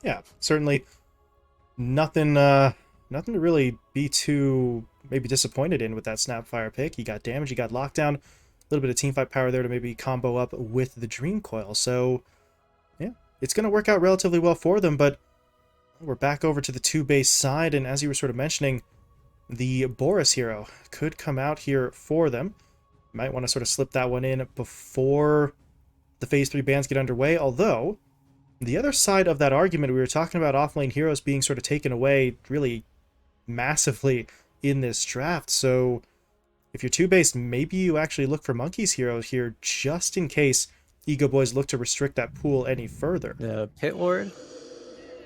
Yeah, certainly nothing nothing to really be too maybe disappointed in with that Snapfire pick. You got damage, you got lockdown, a little bit of teamfight power there to maybe combo up with the Dream Coil. So yeah, it's going to work out relatively well for them, but we're back over to the 2-base side, and as you were sort of mentioning, the Boris hero could come out here for them. Might want to sort of slip that one in before the Phase 3 bans get underway, although the other side of that argument, we were talking about offlane heroes being sort of taken away really massively in this draft, so if you're 2-based, maybe you actually look for Monkey's hero here just in case EgoBoys look to restrict that pool any further. The Pit Lord?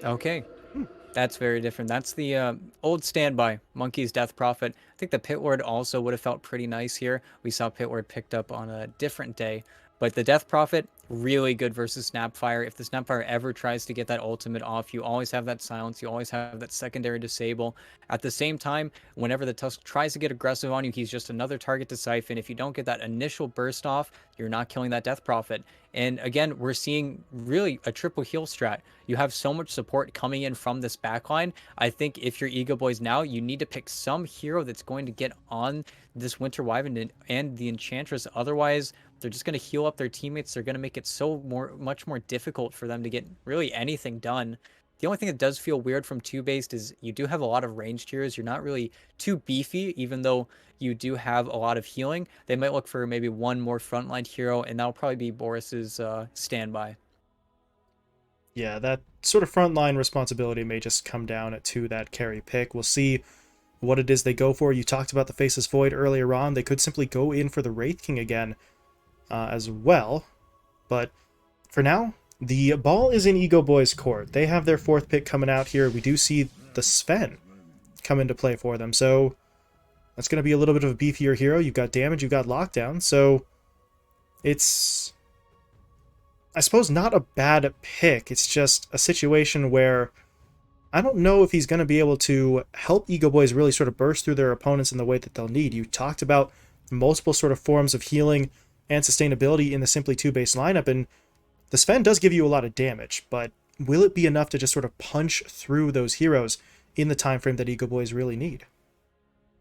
Okay. Hmm. That's very different. That's the old standby, Monkey's Death Prophet. I think the Pit Lord also would have felt pretty nice here. We saw Pit Lord picked up on a different day. But the Death Prophet, really good versus Snapfire. If the Snapfire ever tries to get that ultimate off, you always have that silence. You always have that secondary disable. At the same time, whenever the Tusk tries to get aggressive on you, he's just another target to siphon. If you don't get that initial burst off, you're not killing that Death Prophet. And again, we're seeing really a triple heal strat. You have so much support coming in from this backline. I think if you're EgoBoys now, you need to pick some hero that's going to get on this Winter Wyvern and the Enchantress. Otherwise, they're just going to heal up their teammates. They're going to make it much more difficult for them to get really anything done. The only thing that does feel weird from 2-based is you do have a lot of ranged heroes. You're not really too beefy, even though you do have a lot of healing. They might look for maybe one more frontline hero, and that'll probably be Boris's standby. Yeah, that sort of frontline responsibility may just come down to that carry pick. We'll see what it is they go for. You talked about the Faceless Void earlier on. They could simply go in for the Wraith King again as well. But for now, the ball is in EgoBoys' court. They have their 4th pick coming out here. We do see the Sven come into play for them. So that's going to be a little bit of a beefier hero. You've got damage, you've got lockdown. So it's, I suppose, not a bad pick. It's just a situation where I don't know if he's going to be able to help EgoBoys really sort of burst through their opponents in the way that they'll need. You talked about multiple sort of forms of healing and sustainability in the simply 2-base lineup, and the Sven does give you a lot of damage, but will it be enough to just sort of punch through those heroes in the time frame that EgoBoys really need?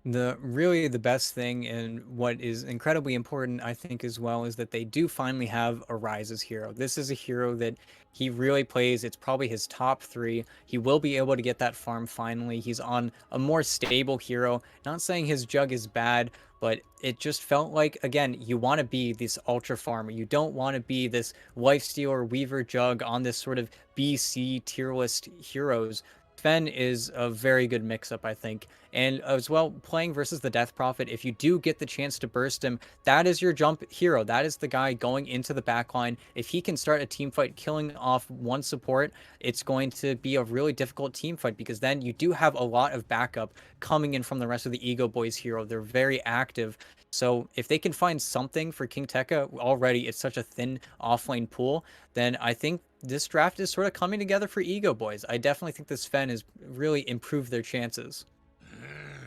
The best thing and what is incredibly important, I think, as well, is that they do finally have a Rises hero. This is a hero that he really plays. It's probably his top 3. He will be able to get that farm finally. He's on a more stable hero. Not saying his jug is bad, but it just felt like, again, you want to be this ultra farmer. You don't want to be this lifestealer weaver jug on this sort of BC tier list heroes. Sven is a very good mix-up, I think. And as well, playing versus the Death Prophet, if you do get the chance to burst him, that is your jump hero. That is the guy going into the backline. If he can start a team fight killing off one support, it's going to be a really difficult team fight, because then you do have a lot of backup coming in from the rest of the EgoBoys hero. They're very active. So if they can find something for King Tekka, already it's such a thin offlane pool, then I think this draft is sort of coming together for EgoBoys. I definitely think this Sven has really improved their chances.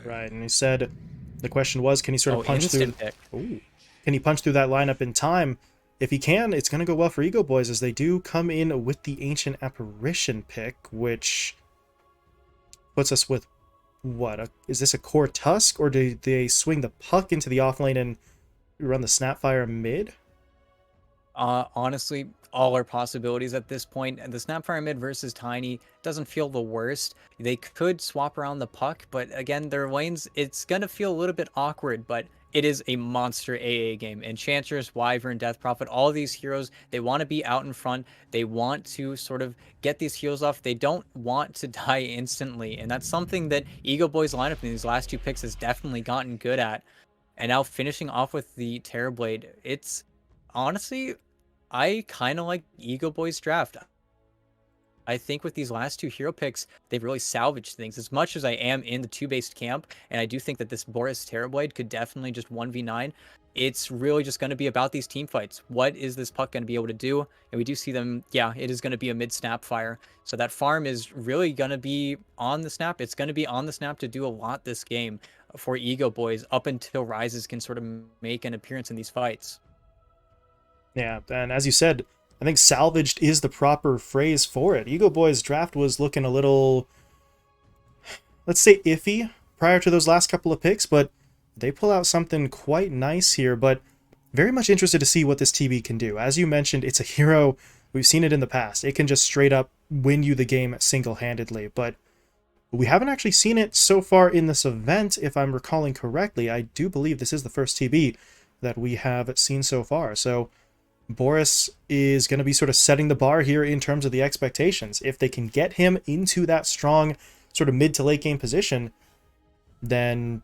Right, and he said the question was, can he sort of Oh, punch through? instant pick. Ooh, can he punch through that lineup in time? If he can, it's going to go well for EgoBoys, as they do come in with the Ancient Apparition pick, which puts us with what? Is this a core Tusk, or do they swing the puck into the offlane and run the Snapfire mid? Honestly, all are possibilities at this point. And the Snapfire mid versus Tiny doesn't feel the worst. They could swap around the puck, but again, their lanes, it's gonna feel a little bit awkward, but it is a monster AA game. Enchantress, Wyvern, Death Prophet, all of these heroes, they want to be out in front. They want to sort of get these heals off. They don't want to die instantly. And that's something that EgoBoys lineup in these last 2 picks has definitely gotten good at. And now finishing off with the Terrorblade, it's honestly, I kind of like EgoBoys draft. I think with these last 2 hero picks, they've really salvaged things. As much as I am in the 2-based camp, and I do think that this Boris Terrorblade could definitely just 1v9, it's really just going to be about these team fights. What is this puck going to be able to do? And we do see them, yeah, it is going to be a mid-snap fire. So that farm is really going to be on the snap. It's going to be on the snap to do a lot this game for EgoBoys up until Rises can sort of make an appearance in these fights. Yeah, and as you said, I think salvaged is the proper phrase for it. EgoBoys' draft was looking a little, let's say, iffy prior to those last couple of picks, but they pull out something quite nice here. But very much interested to see what this TB can do. As you mentioned, it's a hero. We've seen it in the past. It can just straight up win you the game single-handedly, but we haven't actually seen it so far in this event, if I'm recalling correctly. I do believe this is the first TB that we have seen so far. So Boris is going to be sort of setting the bar here in terms of the expectations. If they can get him into that strong sort of mid to late game position, then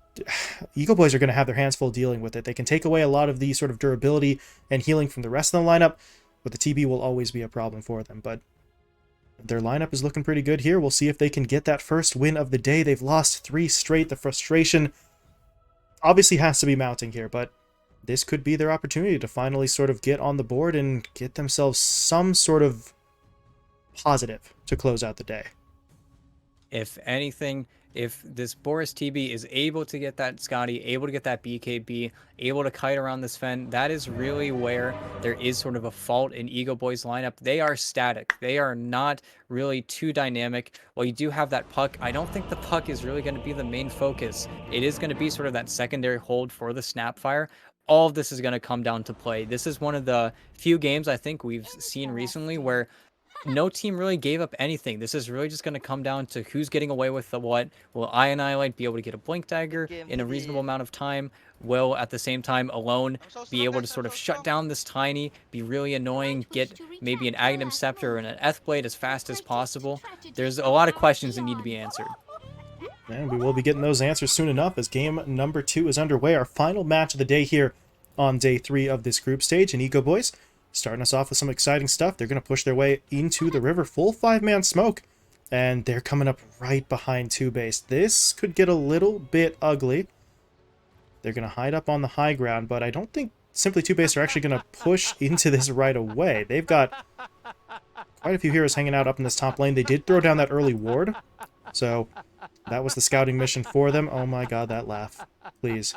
EgoBoys are going to have their hands full dealing with it. They can take away a lot of the sort of durability and healing from the rest of the lineup, but the TB will always be a problem for them. But their lineup is looking pretty good here. We'll see if they can get that first win of the day. They've lost 3 straight. The frustration obviously has to be mounting here, but this could be their opportunity to finally sort of get on the board and get themselves some sort of positive to close out the day. If anything, if this Boris TB is able to get that Scotty, able to get that BKB, able to kite around this Fen, that is really where there is sort of a fault in EgoBoys' lineup. They are static. They are not really too dynamic. While you do have that puck, I don't think the puck is really going to be the main focus. It is going to be sort of that secondary hold for the Snapfire. All of this is going to come down to play. This is one of the few games I think we've seen recently where no team really gave up anything. This is really just going to come down to who's getting away with the what. Will Annihilate be able to get a Blink Dagger in a reasonable amount of time? Will, at the same time, Alone be able to sort of shut down this Tiny, be really annoying, get maybe an Aghanim Scepter and an Eth-Blade as fast as possible? There's a lot of questions that need to be answered. And we will be getting those answers soon enough as game number 2 is underway. Our final match of the day here on day 3 of this group stage. And EgoBoys starting us off with some exciting stuff. They're going to push their way into the river. Full 5-man smoke. And they're coming up right behind TOOBASED. This could get a little bit ugly. They're going to hide up on the high ground, but I don't think Simply TOOBASED are actually going to push into this right away. They've got quite a few heroes hanging out up in this top lane. They did throw down that early ward, so that was the scouting mission for them. Oh my god, that laugh. Please.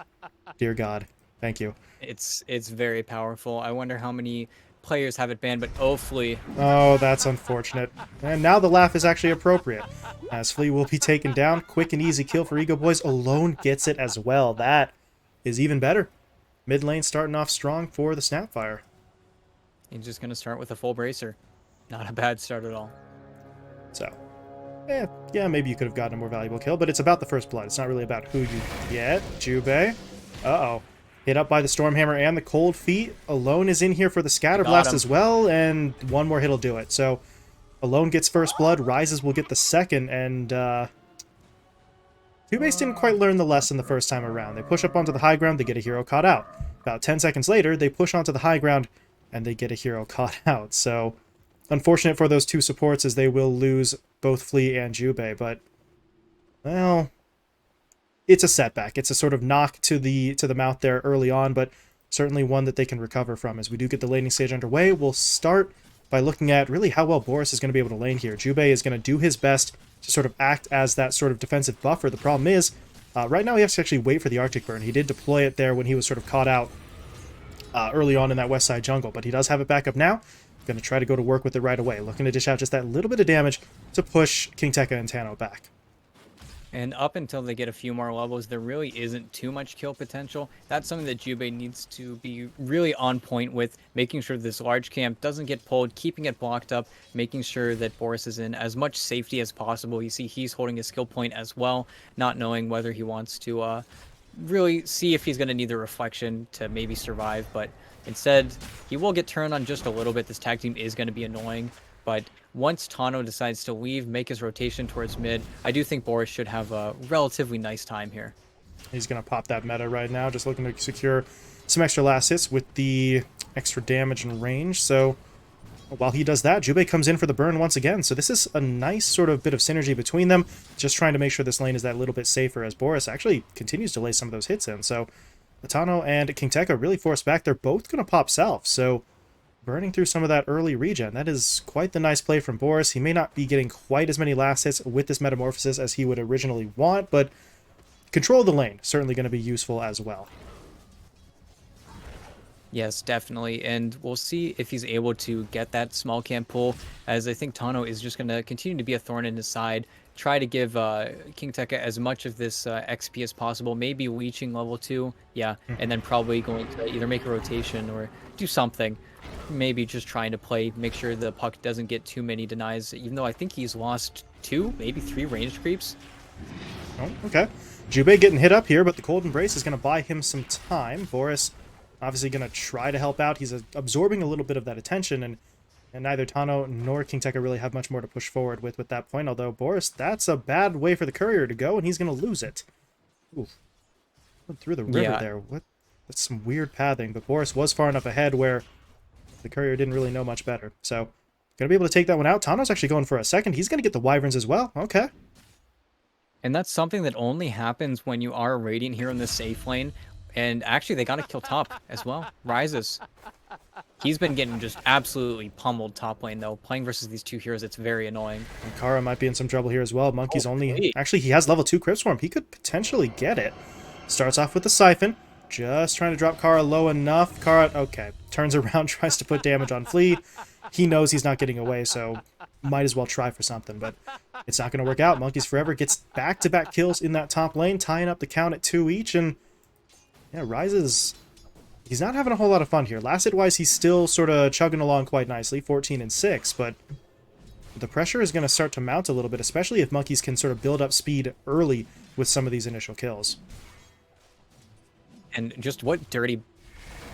Dear God. Thank you. It's very powerful. I wonder how many players have it banned, but oh, Flea. Oh, that's unfortunate. And now the laugh is actually appropriate, as Flea will be taken down. Quick and easy kill for EgoBoys. Alone gets it as well. That is even better. Mid lane starting off strong for the Snapfire. He's just going to start with a full bracer. Not a bad start at all. So, yeah, maybe you could have gotten a more valuable kill, but it's about the first blood. It's not really about who you get. Jubei. Uh-oh. Hit up by the Stormhammer and the Cold Feet. Alone is in here for the Scatter Blast as well, and one more hit will do it. So, Alone gets first blood, Rises will get the second, and TOOBASED didn't quite learn the lesson the first time around. They push up onto the high ground, they get a hero caught out. About 10 seconds later, they push onto the high ground, and they get a hero caught out. So, unfortunate for those two supports as they will lose both Flea and Jubei, but, well, it's a setback. It's a sort of knock to the mouth there early on, but certainly one that they can recover from. As we do get the laning stage underway, we'll start by looking at really how well Boris is going to be able to lane here. Jubei is going to do his best to sort of act as that sort of defensive buffer. The problem is, right now he has to actually wait for the Arctic Burn. He did deploy it there when he was sort of caught out early on in that west side jungle, but he does have it back up now. Going to try to go to work with it right away. Looking to dish out just that little bit of damage to push King Tekka and Tano back. And up until they get a few more levels, there really isn't too much kill potential. That's something that Jubei needs to be really on point with, making sure this large camp doesn't get pulled, keeping it blocked up, making sure that Boris is in as much safety as possible. You see he's holding his skill point as well, not knowing whether he wants to really see if he's going to need the reflection to maybe survive, but instead he will get turned on just a little bit. This tag team is going to be annoying, but once Tano decides to leave, make his rotation towards mid, I do think Boris should have a relatively nice time here. He's going to pop that meta right now, just looking to secure some extra last hits with the extra damage and range. So while he does that, Jubei comes in for the burn once again. So this is a nice sort of bit of synergy between them, just trying to make sure this lane is that little bit safer as Boris actually continues to lay some of those hits in. So Tano and King Tekka really forced back. They're both going to pop self, so burning through some of that early regen. That is quite the nice play from Boris. He may not be getting quite as many last hits with this Metamorphosis as he would originally want, but control of the lane certainly going to be useful as well. Yes, definitely. And we'll see if he's able to get that small camp pull, as I think Tano is just going to continue to be a thorn in his side, try to give King Tekka as much of this XP as possible, maybe leeching level 2, yeah, and then probably going to either make a rotation or do something. Maybe just trying to play, make sure the puck doesn't get too many denies, even though I think he's lost 2, maybe 3 ranged creeps. Oh, okay. Jubei getting hit up here, but the Cold Embrace is going to buy him some time. Boris obviously going to try to help out. He's absorbing a little bit of that attention, and neither Tano nor King Tekka really have much more to push forward with that point. Although, Boris, that's a bad way for the courier to go, and he's going to lose it. Ooh. Went through the river there. What? That's some weird pathing, but Boris was far enough ahead where the courier didn't really know much better. So, going to be able to take that one out. Tano's actually going for a second. He's going to get the Wyverns as well. Okay. And that's something that only happens when you are a Radiant hero in the safe lane. And actually, they got to kill top as well. Rises. He's been getting just absolutely pummeled top lane, though. Playing versus these two heroes, it's very annoying. And Kara might be in some trouble here as well. Monkey's only... Actually, he has level 2 Crypt Swarm. He could potentially get it. Starts off with the Siphon. Just trying to drop Kara low enough. Kara, okay. Turns around, tries to put damage on Flea. He knows he's not getting away, so might as well try for something, but it's not going to work out. Monkeys Forever gets back-to-back kills in that top lane, tying up the count at 2 each, and yeah, Rises, he's not having a whole lot of fun here. Last hit-wise, he's still sort of chugging along quite nicely, 14 and 6, but the pressure is going to start to mount a little bit, especially if Monkeys can sort of build up speed early with some of these initial kills. And just what dirty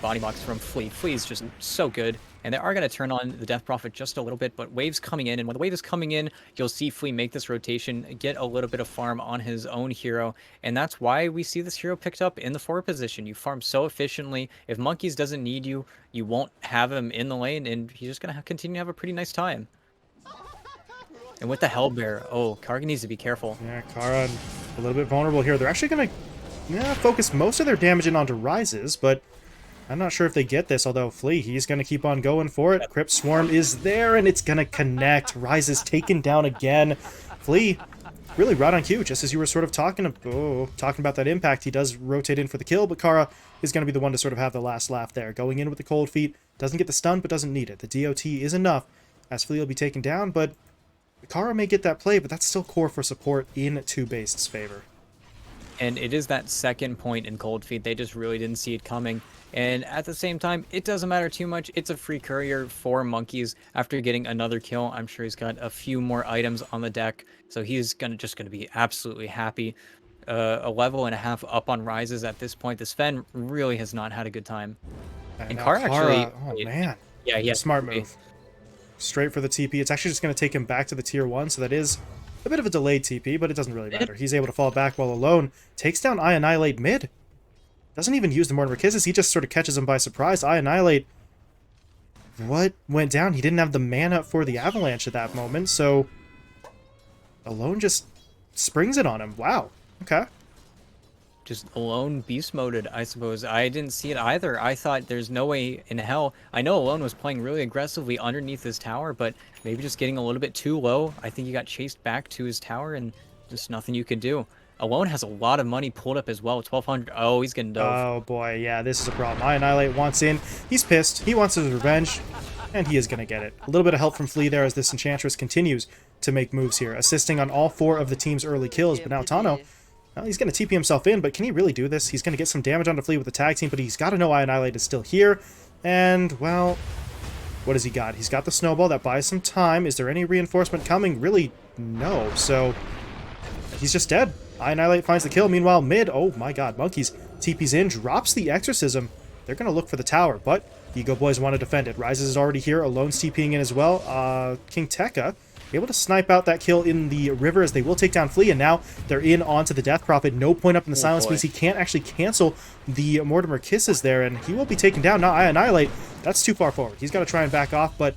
body box from Flea. Flea is just so good. And they are going to turn on the Death Prophet just a little bit, but Wave's coming in. And when the Wave is coming in, you'll see Flea make this rotation, get a little bit of farm on his own hero. And that's why we see this hero picked up in the forward position. You farm so efficiently. If Monkeys doesn't need you, you won't have him in the lane, and he's just going to continue to have a pretty nice time. And with the Hellbear, oh, Kara needs to be careful. Yeah, Kara a little bit vulnerable here. They're actually going to focus most of their damage in onto Rises, but I'm not sure if they get this, although Flea, he's going to keep on going for it. Crypt Swarm is there, and it's going to connect. Rises taken down again. Flea, really right on cue, just as you were sort of talking about that impact. He does rotate in for the kill, but Kara is going to be the one to sort of have the last laugh there. Going in with the Cold Feet, doesn't get the stun, but doesn't need it. The DOT is enough, as Flea will be taken down, but Kara may get that play, but that's still core for support in TOOBASED's favor. And it is that second point in Cold Feet. They just really didn't see it coming. And at the same time, it doesn't matter too much. It's a free courier for Monkeys. After getting another kill, I'm sure he's got a few more items on the deck. So he's just gonna be absolutely happy. A level and a half up on Rises at this point. This Sven really has not had a good time. And Kara actually... Oh, man. Yeah, yeah. Smart move. Straight for the TP. It's actually just going to take him back to the tier 1, so that is a bit of a delayed TP, but it doesn't really matter. He's able to fall back while alone. Takes down Annihilate mid. Doesn't even use the Mortimer Kisses. He just sort of catches him by surprise. Annihilate, what went down? He didn't have the mana for the Avalanche at that moment, so alone just springs it on him. Wow. Okay. Just alone beast moded, I suppose. I didn't see it either. I thought there's no way in hell. I know Alone was playing really aggressively underneath his tower, but maybe just getting a little bit too low. I think he got chased back to his tower, and just nothing you could do. Alone has a lot of money pulled up as well. 1,200. Oh, he's getting dove. Oh boy, yeah, this is a problem. Annihilate wants in. He's pissed. He wants his revenge, and he is going to get it. A little bit of help from Flea there as this Enchantress continues to make moves here, assisting on all 4 of the team's early kills. But now Tano, well, he's going to TP himself in, but can he really do this? He's going to get some damage onto Flea with the tag team, but he's got to know Annihilate is still here. And, well, what has he got? He's got the Snowball. That buys some time. Is there any reinforcement coming? Really, no. So, he's just dead. Annihilate finds the kill. Meanwhile, mid, oh my god, Monkeys TP's in, drops the Exorcism. They're going to look for the tower, but the EgoBoys want to defend it. Rises is already here. Alone's TPing in as well. King Tekka able to snipe out that kill in the river as they will take down Flea, and now they're in onto the Death Prophet. No point up in the silence means he can't actually cancel the Mortimer Kisses there, and he will be taken down. Now Annihilate, that's too far forward. He's got to try and back off, but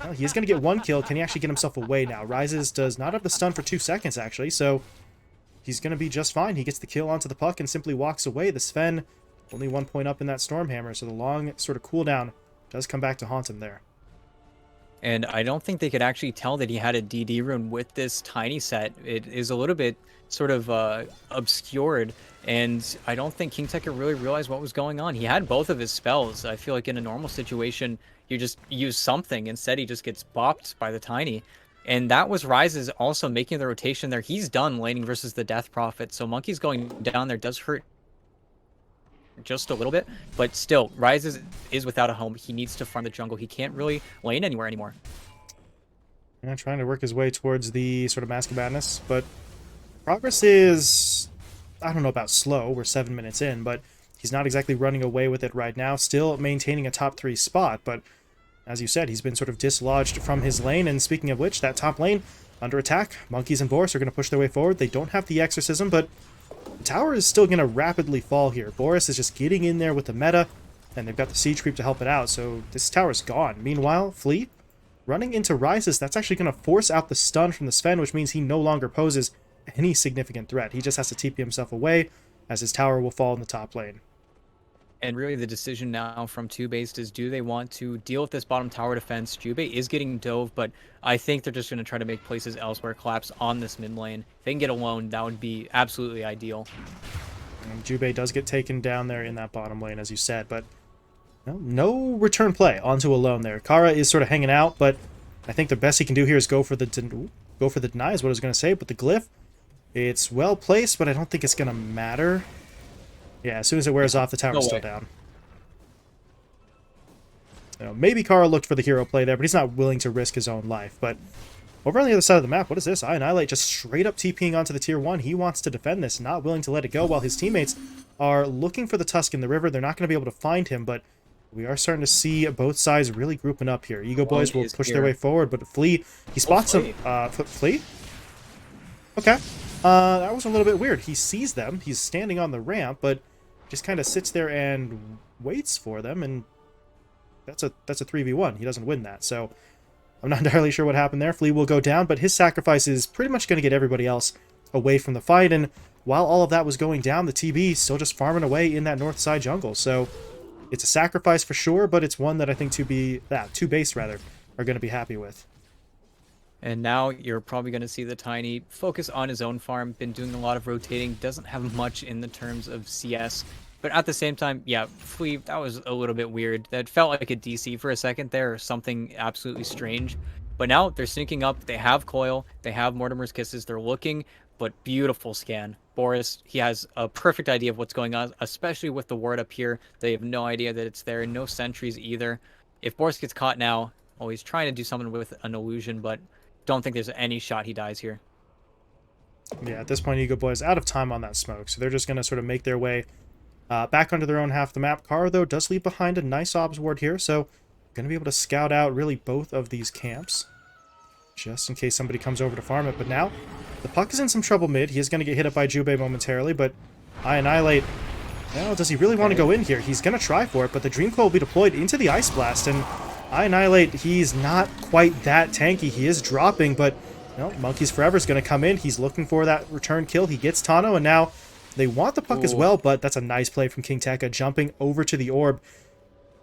well, he is going to get 1 kill. Can he actually get himself away now? Rises does not have the stun for 2 seconds, actually, so he's going to be just fine. He gets the kill onto the puck and simply walks away. The Sven, only 1 point up in that Stormhammer, so the long sort of cooldown does come back to haunt him there. And I don't think they could actually tell that he had a DD rune with this tiny set. It is a little bit sort of obscured, and I don't think King Tekka really realized what was going on. He had both of his spells. I feel like in a normal situation, you just use something. Instead, he just gets bopped by the tiny. And that was Rises also making the rotation there. He's done laning versus the Death Prophet, so Monkey's going down there does hurt just a little bit, but still, is without a home. He needs to farm the jungle. He can't really lane anywhere anymore. Yeah, trying to work his way towards the sort of Mask of Madness, but progress is, I don't know about slow. We're 7 minutes in, but he's not exactly running away with it right now. Still maintaining a top 3 spot, but as you said, he's been sort of dislodged from his lane, and speaking of which, that top lane under attack. Monkeys and Boris are going to push their way forward. They don't have the Exorcism, but the tower is still going to rapidly fall here. Boris is just getting in there with the meta, and they've got the siege creep to help it out, so this tower's gone. Meanwhile, Flea running into Rises, that's actually going to force out the stun from the Sven, which means he no longer poses any significant threat. He just has to TP himself away, as his tower will fall in the top lane. And really the decision now from TOOBASED is, do they want to deal with this bottom tower defense? Jubei is getting dove, but I think they're just going to try to make places elsewhere collapse on this mid lane. If they can get alone, that would be absolutely ideal. And Jubei does get taken down there in that bottom lane, as you said, but no return play onto alone there. Kara is sort of hanging out, but I think the best he can do here is go for the deny is what I was going to say, but the glyph, it's well placed, but I don't think it's going to matter. Yeah, as soon as it wears off, the tower's still down. Maybe Kara looked for the hero play there, but he's not willing to risk his own life. But over on the other side of the map, what is this? Annihilate just straight up TPing onto the tier 1. He wants to defend this, not willing to let it go, while his teammates are looking for the Tusk in the river. They're not going to be able to find him, but we are starting to see both sides really grouping up here. EgoBoys will push their way forward, but Flea, he spots him. Flea? Okay. That was a little bit weird. He sees them. He's standing on the ramp, but just kind of sits there and waits for them, and that's a 3v1. He doesn't win that, so I'm not entirely sure what happened there. Flea will go down, but his sacrifice is pretty much going to get everybody else away from the fight, and while all of that was going down, the TB still just farming away in that north side jungle, so it's a sacrifice for sure, but it's one that I think TOOBASED rather are going to be happy with. And now you're probably going to see the Tiny focus on his own farm, been doing a lot of rotating, doesn't have much in the terms of CS. But at the same time, yeah, Flea, that was a little bit weird. That felt like a DC for a second there, or something absolutely strange. But now they're sneaking up, they have Coil, they have Mortimer's Kisses, they're looking, but beautiful scan. Boris, he has a perfect idea of what's going on, especially with the ward up here. They have no idea that it's there, no sentries either. If Boris gets caught now, well, he's trying to do something with an illusion, but don't think there's any shot he dies here. Yeah, at this point, EgoBoys out of time on that smoke, so they're just going to sort of make their way back onto their own half of the map. Kara, though, does leave behind a nice obs ward here, so going to be able to scout out really both of these camps, just in case somebody comes over to farm it. But now, the puck is in some trouble mid. He is going to get hit up by Jubei momentarily, but Annihilate, well, does he really want to go in here? He's going to try for it, but the Dream Coil will be deployed into the Ice Blast, and Annihilate, he's not quite that tanky. He is dropping, but Monkeys Forever is going to come in. He's looking for that return kill. He gets Tano, and now they want the puck as well, but that's a nice play from King Tekka, jumping over to the orb,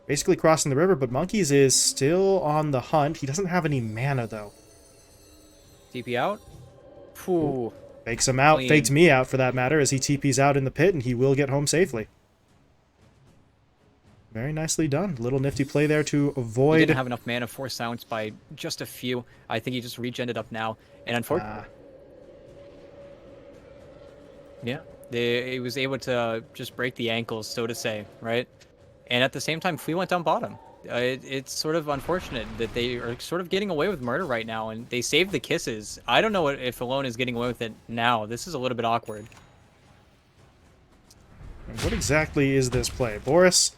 basically crossing the river, but Monkeys is still on the hunt. He doesn't have any mana, though. TP out? Ooh. Fakes him out, Clean. faked me out for that matter, as he TPs out in the pit, and he will get home safely. Very nicely done. Little nifty play there to avoid... He didn't have enough mana for silence by just a few. I think he just regened up now. And unfortunately... yeah, he was able to just break the ankles, so to say, right? And at the same time, Flea went down bottom. It's sort of unfortunate that they are sort of getting away with murder right now, and they saved the kisses. I don't know if Alone is getting away with it now. This is a little bit awkward. And what exactly is this play? Boris...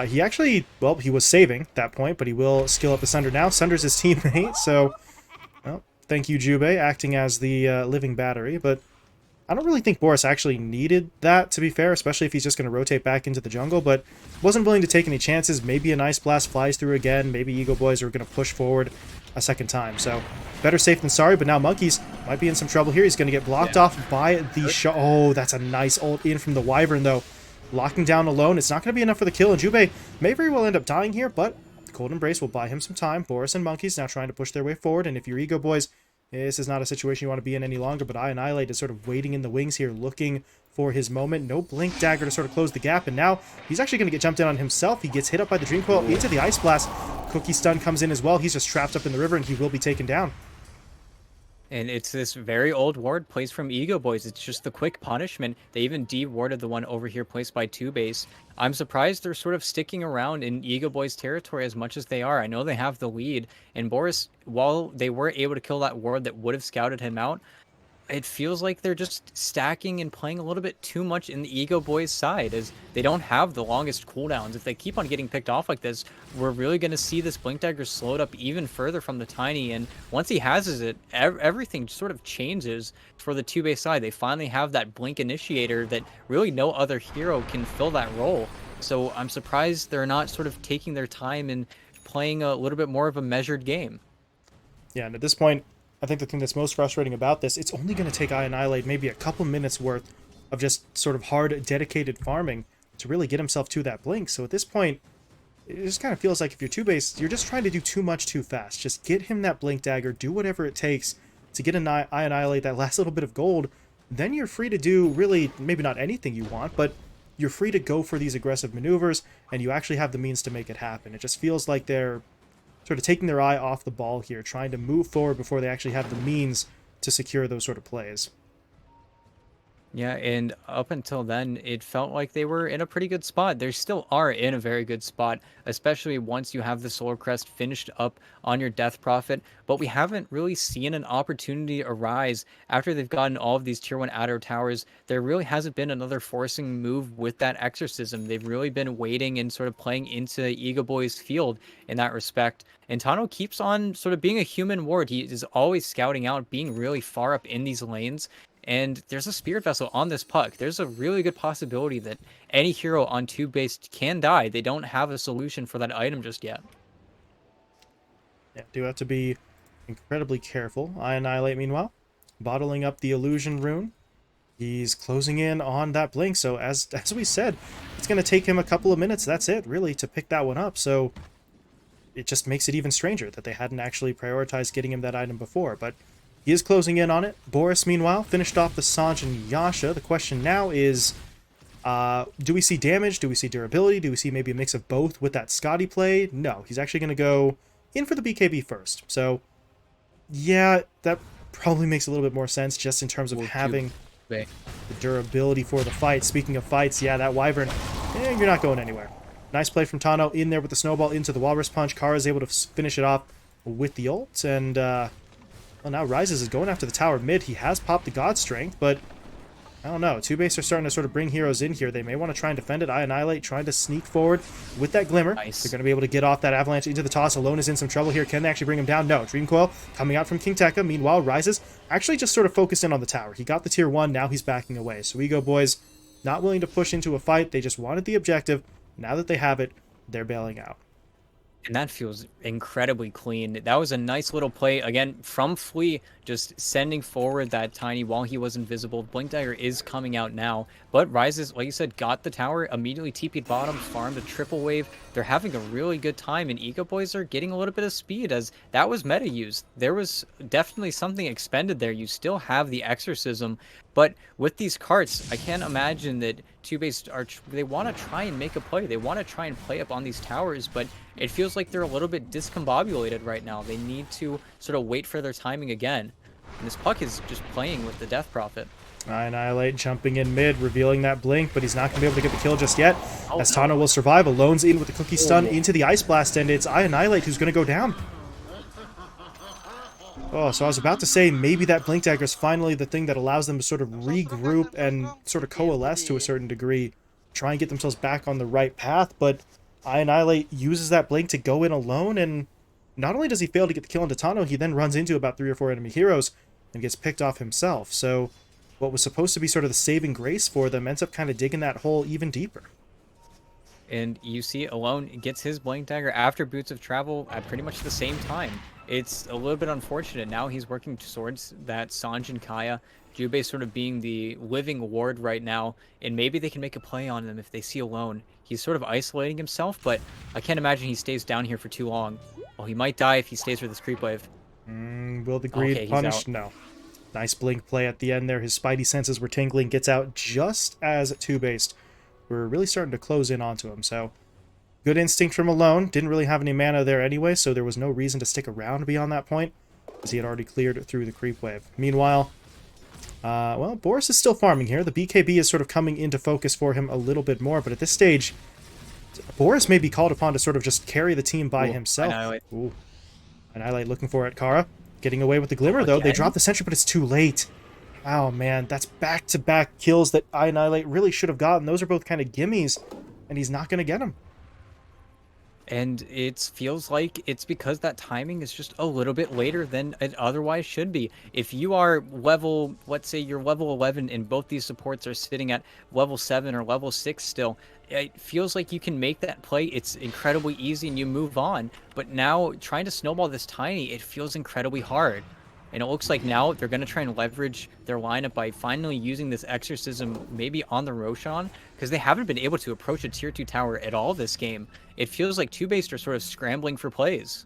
he actually, well, he was saving at that point, but he will skill up the Sunder now. Sunder's his teammate, so, well, thank you, Jubei, acting as the living battery, but I don't really think Boris actually needed that, to be fair, especially if he's just going to rotate back into the jungle, but wasn't willing to take any chances. Maybe an Ice Blast flies through again. Maybe EgoBoys are going to push forward a second time, so better safe than sorry, but now Monkeys might be in some trouble here. He's going to get blocked off by the shot. Oh, that's a nice ult in from the Wyvern, though. Locking down Alone, it's not going to be enough for the kill, and Jubei may very well end up dying here, but Cold Embrace will buy him some time. Boris and Monkeys now trying to push their way forward, and if you're Ego Boys, this is not a situation you want to be in any longer, but Annihilate is sort of waiting in the wings here, looking for his moment. No Blink Dagger to sort of close the gap, and now he's actually going to get jumped in on himself. He gets hit up by the Dream Coil into the Ice Blast. Cookie Stun comes in as well. He's just trapped up in the river, and he will be taken down. And it's this very old ward placed from Ego Boys. It's just the quick punishment. They even de-warded the one over here placed by TOOBASED. I'm surprised they're sort of sticking around in Ego Boys territory as much as they are. I know they have the lead. And Boris, while they were able to kill that ward that would have scouted him out, it feels like they're just stacking and playing a little bit too much in the Ego Boys side, as they don't have the longest cooldowns. If they keep on getting picked off like this, we're really going to see this Blink Dagger slowed up even further from the Tiny, and once he has it, everything sort of changes for the TOOBASED side. They finally have that Blink Initiator that really no other hero can fill that role. So I'm surprised they're not sort of taking their time and playing a little bit more of a measured game. Yeah, and at this point, I think the thing that's most frustrating about this, it's only going to take Annihilate maybe a couple minutes worth of just sort of hard, dedicated farming to really get himself to that blink. So at this point, it just kind of feels like if you're two-based, you're just trying to do too much too fast. Just get him that Blink Dagger, do whatever it takes to get Annihilate that last little bit of gold. Then you're free to do really, maybe not anything you want, but you're free to go for these aggressive maneuvers, and you actually have the means to make it happen. It just feels like they're sort of taking their eye off the ball here, trying to move forward before they actually have the means to secure those sort of plays. Yeah, and up until then, it felt like they were in a pretty good spot. They still are in a very good spot, especially once you have the Solar Crest finished up on your Death Prophet. But we haven't really seen an opportunity arise after they've gotten all of these Tier 1 Adder Towers. There really hasn't been another forcing move with that Exorcism. They've really been waiting and sort of playing into Ego Boys' field in that respect. And Tano keeps on sort of being a human ward. He is always scouting out, being really far up in these lanes. And there's a Spirit Vessel on this puck. There's a really good possibility that any hero on TOOBASED can die. They don't have a solution for that item just yet. Yeah, do have to be incredibly careful. Annihilate, meanwhile, bottling up the Illusion Rune. He's closing in on that blink, so as we said, it's going to take him a couple of minutes, that's it, really, to pick that one up. So it just makes it even stranger that they hadn't actually prioritized getting him that item before, but he is closing in on it. Boris, meanwhile, finished off the Sanj and Yasha. The question now is, do we see damage? Do we see durability? Do we see maybe a mix of both with that Scotty play? No, he's actually going to go in for the BKB first. So, yeah, that probably makes a little bit more sense just in terms of having the durability for the fight. Speaking of fights, yeah, that Wyvern, you're not going anywhere. Nice play from Tano in there with the snowball into the Walrus Punch. Kara is able to finish it off with the ult, and well, now Rises is going after the tower mid. He has popped the God Strength, but I don't know. TOOBASED are starting to sort of bring heroes in here. They may want to try and defend it. Annihilate trying to sneak forward with that Glimmer. Nice. They're going to be able to get off that Avalanche into the toss. Alone is in some trouble here. Can they actually bring him down? No. Dream Coil coming out from King Tekka. Meanwhile, Rises actually just sort of focused in on the tower. He got the tier 1. Now he's backing away. So Ego Boys not willing to push into a fight. They just wanted the objective. Now that they have it, they're bailing out. And that feels incredibly clean. That was a nice little play, again, from Flea, just sending forward that Tiny while he was invisible. Blink Dagger is coming out now, but Rises, like you said, got the tower, immediately TP'd bottom, farmed a triple wave. They're having a really good time, and Ego Boys are getting a little bit of speed, as that was meta used. There was definitely something expended there. You still have the Exorcism, but with these carts, I can't imagine that TOOBASED they want to try and make a play. They want to try and play up on these towers, but it feels like they're a little bit discombobulated right now. They need to sort of wait for their timing again. And this puck is just playing with the Death Prophet. Annihilate jumping in mid, revealing that blink, but he's not going to be able to get the kill just yet. As Tano will survive, Alone's in with the Cookie Stun into the Ice Blast, and it's Annihilate who's going to go down. Oh, so I was about to say maybe that Blink Dagger is finally the thing that allows them to sort of regroup and sort of coalesce to a certain degree, try and get themselves back on the right path, but Annihilate uses that blink to go in alone, and not only does he fail to get the kill into Tano, he then runs into about 3 or 4 enemy heroes and gets picked off himself. So what was supposed to be sort of the saving grace for them ends up kind of digging that hole even deeper. And you see Alone gets his Blink Dagger after Boots of Travel at pretty much the same time. It's a little bit unfortunate. Now he's working towards that Sanj and Kaya. Jubei sort of being the living ward right now, and maybe they can make a play on them if they see Alone. He's sort of isolating himself, but I can't imagine he stays down here for too long. Oh, he might die if he stays for this creep wave. Will the greed Okay, he's punish? out. No. Nice blink play at the end there. His spidey senses were tingling. Gets out just as TOOBASED were really starting to close in onto him. So good instinct from Alone. Didn't really have any mana there anyway, so there was no reason to stick around beyond that point, as he had already cleared through the creep wave. Meanwhile, well, Boris is still farming here. The BKB is sort of coming into focus for him a little bit more, but at this stage, Boris may be called upon to sort of just carry the team by himself. Annihilate. Ooh. Annihilate looking for it. Kara getting away with the Glimmer, though. They drop the sentry, but it's too late. Oh, man. That's back-to-back kills that Annihilate really should have gotten. Those are both kind of gimmies, and he's not going to get them. And it feels like it's because that timing is just a little bit later than it otherwise should be. If you are level, let's say you're level 11 and both these supports are sitting at level 7 or level 6 still, it feels like you can make that play. It's incredibly easy and you move on. But now trying to snowball this tiny, it feels incredibly hard. And it looks like now they're going to try and leverage their lineup by finally using this Exorcism maybe on the Roshan, because they haven't been able to approach a tier 2 tower at all this game. It feels like TOOBASED are sort of scrambling for plays.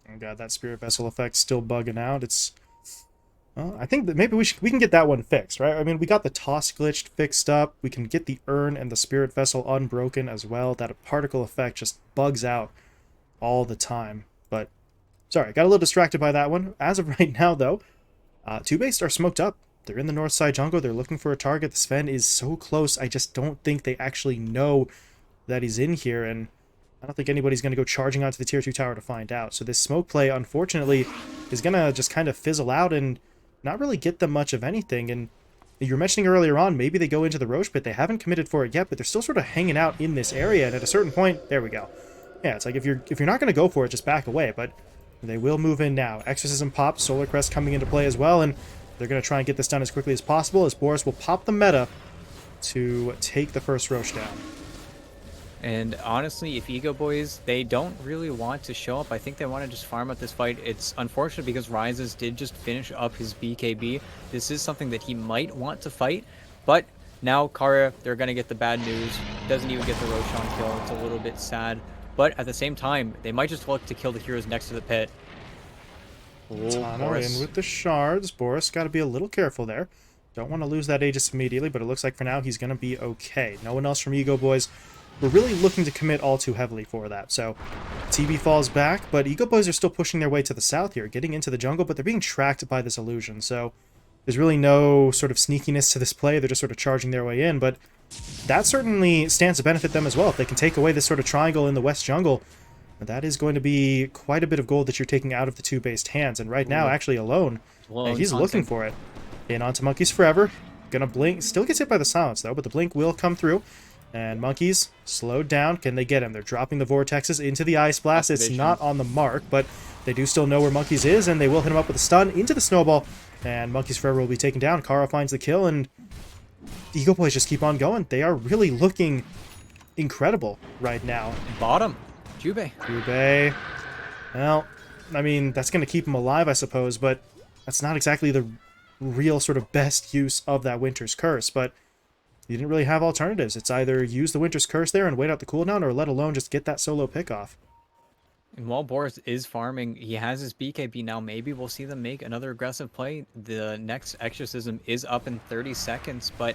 Oh god, that Spirit Vessel effect still bugging out. It's... Well, I think that maybe we can get that one fixed, right? I mean, we got the Toss glitched fixed up. We can get the Urn and the Spirit Vessel unbroken as well. That particle effect just bugs out all the time. But sorry, got a little distracted by that one. As of right now, though, TOOBASED are smoked up. They're in the north side jungle. They're looking for a target. The Sven is so close. I just don't think they actually know that he's in here, and I don't think anybody's going to go charging onto the tier 2 tower to find out. So this smoke play, unfortunately, is going to just kind of fizzle out and not really get them much of anything. And you were mentioning earlier on, maybe they go into the Roche pit. They haven't committed for it yet, but they're still sort of hanging out in this area, and at a certain point, there we go. Yeah, it's like if you're not going to go for it, just back away, but they will move in now. Exorcism pops, Solar Crest coming into play as well, and they're going to try and get this done as quickly as possible, as Boris will pop the meta to take the first Roche down. And honestly, if EgoBoys, they don't really want to show up. I think they want to just farm out this fight. It's unfortunate because Rises did just finish up his BKB. This is something that he might want to fight, but now Kara, they're going to get the bad news. Doesn't even get the Roshan kill. It's a little bit sad. But at the same time, they might just look to kill the heroes next to the pit. Tano in with the shards. Boris got to be a little careful there. Don't want to lose that Aegis immediately, but it looks like for now he's going to be okay. No one else from EgoBoys. We're really looking to commit all too heavily for that. So TB falls back, but EgoBoys are still pushing their way to the south here, getting into the jungle, but they're being tracked by this illusion. So there's really no sort of sneakiness to this play. They're just sort of charging their way in, but that certainly stands to benefit them as well. If they can take away this sort of triangle in the west jungle, that is going to be quite a bit of gold that you're taking out of the TOOBASED hands. And right now, actually Alone, he's looking for it. In onto Monkeys Forever. Gonna blink. Still gets hit by the silence, though, but the blink will come through. And Monkeys slowed down. Can they get him? They're dropping the Vortexes into the Ice Blast. It's not on the mark, but they do still know where Monkeys is, and they will hit him up with a stun into the Snowball. And Monkeys Forever will be taken down. Kara finds the kill, and the EgoBoys just keep on going. They are really looking incredible right now. Bottom. Jubei. Jubei. Well, I mean, that's going to keep him alive, I suppose, but that's not exactly the real sort of best use of that Winter's Curse, but you didn't really have alternatives. It's either use the Winter's Curse there and wait out the cooldown, or let Alone just get that solo pick off. And while Boris is farming, he has his BKB now. Maybe we'll see them make another aggressive play. The next Exorcism is up in 30 seconds, but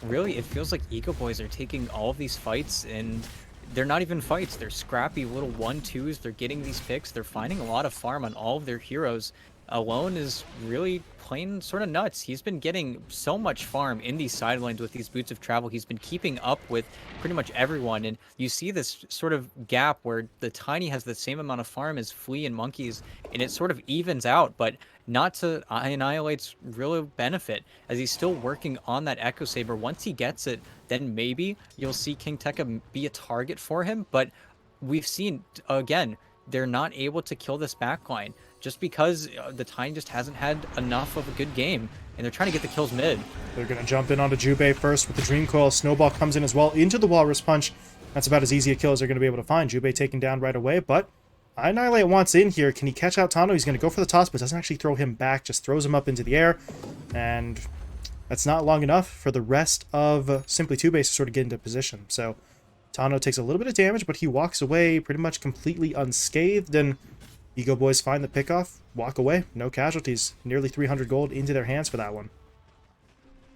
really it feels like EgoBoys are taking all of these fights, and they're not even fights. They're scrappy little 1-2s. They're getting these picks. They're finding a lot of farm on all of their heroes. Alone is really playing sort of nuts. He's been getting so much farm in these sidelines with these Boots of Travel. He's been keeping up with pretty much everyone, and you see this sort of gap where the Tiny has the same amount of farm as Flea and Monkeys, and it sort of evens out, but not to Annihilate's real benefit, as he's still working on that Echo Saber. Once he gets it, then maybe you'll see King Tekka be a target for him, but we've seen, again, they're not able to kill this backline just because the Tine just hasn't had enough of a good game, and they're trying to get the kills mid. They're going to jump in onto Jubei first with the Dream Coil. Snowball comes in as well into the Walrus Punch. That's about as easy a kill as they're going to be able to find. Jubei taken down right away, but Annihilate wants in here. Can he catch out Tano? He's going to go for the toss, but doesn't actually throw him back, just throws him up into the air. And that's not long enough for the rest of Simply Two Base to sort of get into position. So Tano takes a little bit of damage, but he walks away pretty much completely unscathed, and EgoBoys find the pickoff, walk away, no casualties. Nearly 300 gold into their hands for that one.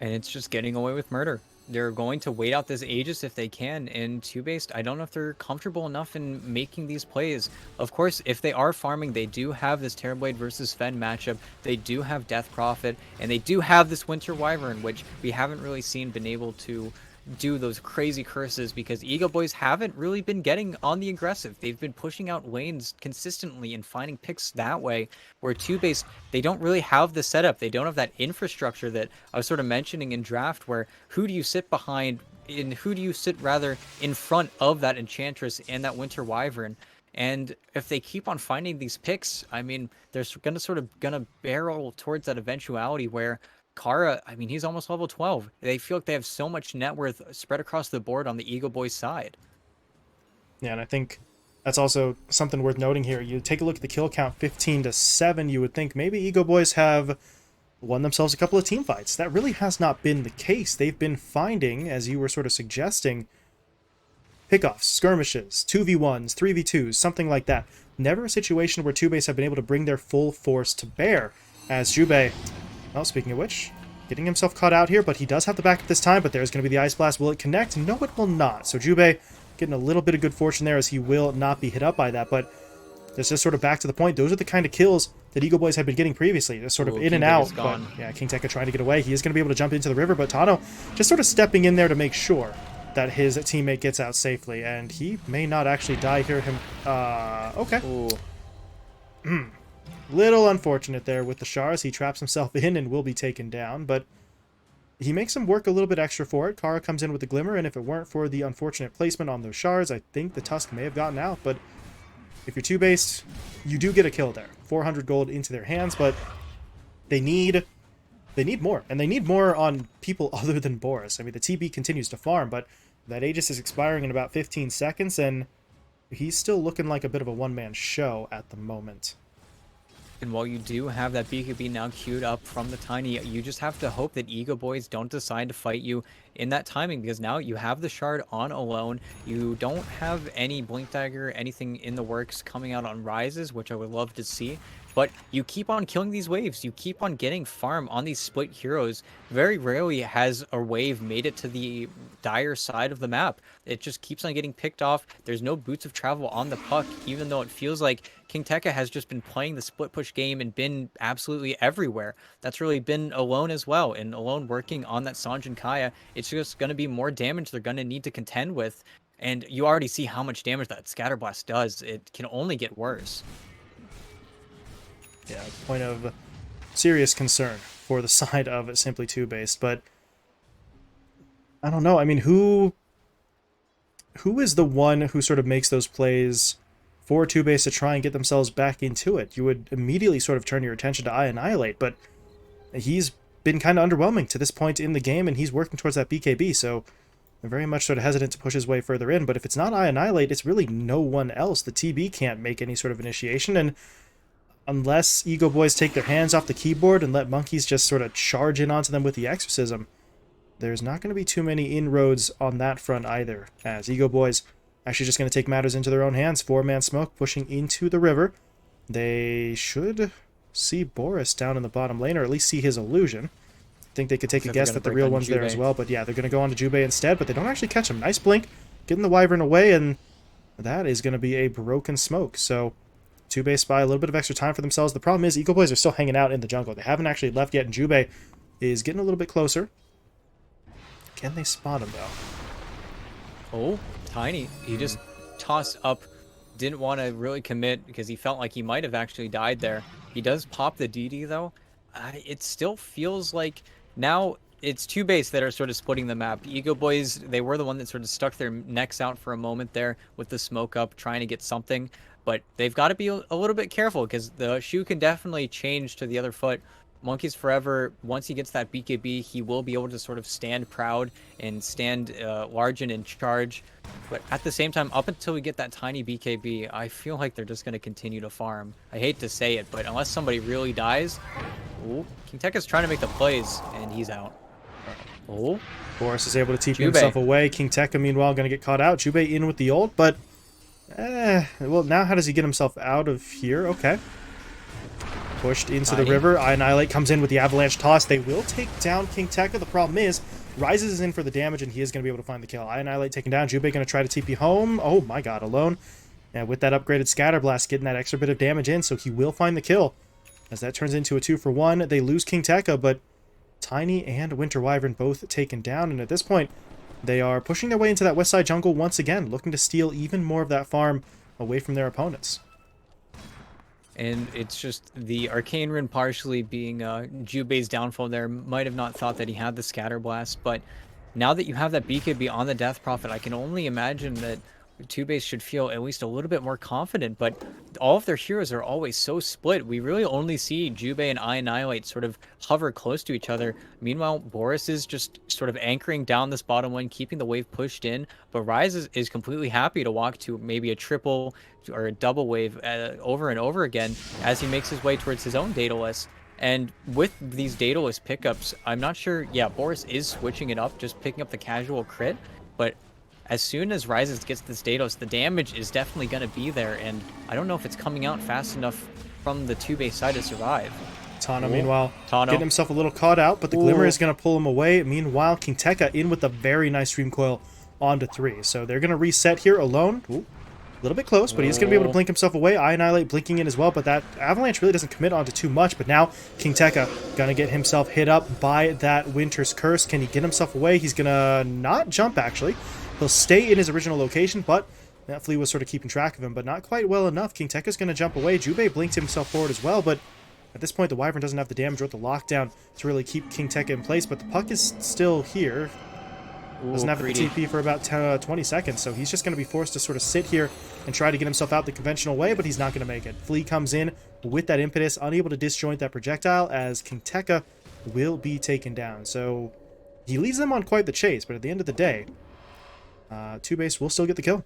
And it's just getting away with murder. They're going to wait out this Aegis if they can, and TOOBASED, I don't know if they're comfortable enough in making these plays. Of course, if they are farming, they do have this Terrorblade versus Fen matchup, they do have Death Prophet, and they do have this Winter Wyvern, which we haven't really seen been able to do those crazy curses because EgoBoys haven't really been getting on the aggressive. They've been pushing out lanes consistently and finding picks that way, where TOOBASED, they don't really have the setup. They don't have that infrastructure that I was sort of mentioning in draft, where who do you sit behind and who do you sit rather in front of that Enchantress and that Winter Wyvern? And if they keep on finding these picks, I mean, they're gonna barrel towards that eventuality where Kara, I mean, he's almost level 12. They feel like they have so much net worth spread across the board on the EgoBoys side. Yeah, and I think that's also something worth noting here. You take a look at the kill count, 15-7, you would think maybe EgoBoys have won themselves a couple of team fights. That really has not been the case. They've been finding, as you were sort of suggesting, pickoffs, skirmishes, 2v1s, 3v2s, something like that. Never a situation where TOOBASED have been able to bring their full force to bear, as Jubei, well, speaking of which, getting himself caught out here, but he does have the backup this time, but there's going to be the Ice Blast. Will it connect? No, it will not. So Jubei getting a little bit of good fortune there as he will not be hit up by that, but it's just sort of back to the point. Those are the kind of kills that EgoBoys had been getting previously. Just sort of in and out. But yeah, King Tekka trying to get away. He is going to be able to jump into the river, but Tano just sort of stepping in there to make sure that his teammate gets out safely, and he may not actually die here. Okay. Little unfortunate there with the shards. He traps himself in and will be taken down, but he makes him work a little bit extra for it. Kara comes in with the Glimmer, and if it weren't for the unfortunate placement on those shards, I think the Tusk may have gotten out, but if you're two-based, you do get a kill there. 400 gold into their hands, but they need more, and they need more on people other than Boris. I mean, the TB continues to farm, but that Aegis is expiring in about 15 seconds, and he's still looking like a bit of a one-man show at the moment. And while you do have that BKB now queued up from the Tiny, you just have to hope that EgoBoys don't decide to fight you in that timing, because now you have the shard on alone. You don't have any Blink Dagger, anything in the works coming out on Rises, which I would love to see. But you keep on killing these waves. You keep on getting farm on these split heroes. Very rarely has a wave made it to the dire side of the map. It just keeps on getting picked off. There's no boots of travel on the puck, even though it feels like King Tekka has just been playing the split push game and been absolutely everywhere. That's really been Alone as well, and Alone working on that Sanj and Kaya. It's just going to be more damage they're going to need to contend with. And you already see how much damage that Scatterblast does. It can only get worse. Yeah, point of serious concern for the side of Simply Two-based, but I don't know. I mean, who is the one who sort of makes those plays for Two-based to try and get themselves back into it? You would immediately sort of turn your attention to Annihilate, but he's been kind of underwhelming to this point in the game, and he's working towards that BKB, so I'm very much sort of hesitant to push his way further in. But if it's not Annihilate, it's really no one else. The TB can't make any sort of initiation, and unless EgoBoys take their hands off the keyboard and let Monkeys just sort of charge in onto them with the Exorcism, there's not going to be too many inroads on that front either, as EgoBoys actually just going to take matters into their own hands. 4-man smoke pushing into the river. They should see Boris down in the bottom lane, or at least see his illusion. I think they could take a guess that the real one's there as well, but yeah, they're going to go on to Jubei instead, but they don't actually catch him. Nice blink, getting the Wyvern away, and that is going to be a broken smoke. So Two-based buy a little bit of extra time for themselves. The problem is EgoBoys are still hanging out in the jungle. They haven't actually left yet, and Jubei is getting a little bit closer. Can they spot him, though? Oh, Tiny. He just tossed up. Didn't want to really commit because he felt like he might have actually died there. He does pop the DD, though. It still feels like now it's Two-based that are sort of splitting the map. EgoBoys, they were the one that sort of stuck their necks out for a moment there with the smoke up, trying to get something. But they've got to be a little bit careful because the shoe can definitely change to the other foot. Monkeys Forever, once he gets that BKB, he will be able to sort of stand proud and stand large and in charge. But at the same time, up until we get that tiny BKB, I feel like they're just going to continue to farm. I hate to say it, but unless somebody really dies... Ooh, King Tekka's trying to make the plays, and he's out. Oh, Boris is able to TP Jubei. himself away. King Tekka, meanwhile, going to get caught out. Jubei in with the ult, but... well, now how does he get himself out of here? Okay. Pushed into the river. Annihilate comes in with the avalanche toss. They will take down King Tekka. The problem is, Rises is in for the damage, and he is going to be able to find the kill. Annihilate taken down. Jubei going to try to TP home. Oh my god, alone. And with that upgraded Scatter Blast, getting that extra bit of damage in, so he will find the kill. As that turns into a 2-for-1, they lose King Tekka, but Tiny and Winter Wyvern both taken down, and at this point, they are pushing their way into that west side jungle once again, looking to steal even more of that farm away from their opponents. And it's just the Arcane Rune partially being Jubei's downfall there. Might have not thought that he had the Scatter Blast, but now that you have that BKB on the Death Prophet, I can only imagine that TOOBASED should feel at least a little bit more confident, but all of their heroes are always so split. We really only see Jubei and Annihilate sort of hover close to each other. Meanwhile, Boris is just sort of anchoring down this bottom lane, keeping the wave pushed in, but Rise is completely happy to walk to maybe a triple or a double wave over and over again as he makes his way towards his own Daedalus. And with these Daedalus pickups, I'm not sure, yeah, Boris is switching it up, just picking up the casual crit, but as soon as Rises gets this Daedalus, the damage is definitely going to be there, and I don't know if it's coming out fast enough from the TOOBASED side to survive. Tano, meanwhile, getting himself a little caught out, but the Glimmer is going to pull him away. Meanwhile, King Tekka in with a very nice Stream Coil onto 3. So they're going to reset here alone. Ooh, a little bit close, but he's going to be able to blink himself away. Annihilate blinking in as well, but that Avalanche really doesn't commit onto too much. But now King Tekka going to get himself hit up by that Winter's Curse. Can he get himself away? He's going to not jump, actually. He'll stay in his original location, but that Flea was sort of keeping track of him, but not quite well enough. King Tekka's going to jump away. Jubei blinked himself forward as well, but at this point, the Wyvern doesn't have the damage or the lockdown to really keep King Tekka in place, but the puck is still here. Doesn't have the TP for about 20 seconds, so he's just going to be forced to sort of sit here and try to get himself out the conventional way, but he's not going to make it. Flea comes in with that impetus, unable to disjoint that projectile, as King Tekka will be taken down. So he leaves them on quite the chase, but at the end of the day, TOOBASED will still get the kill.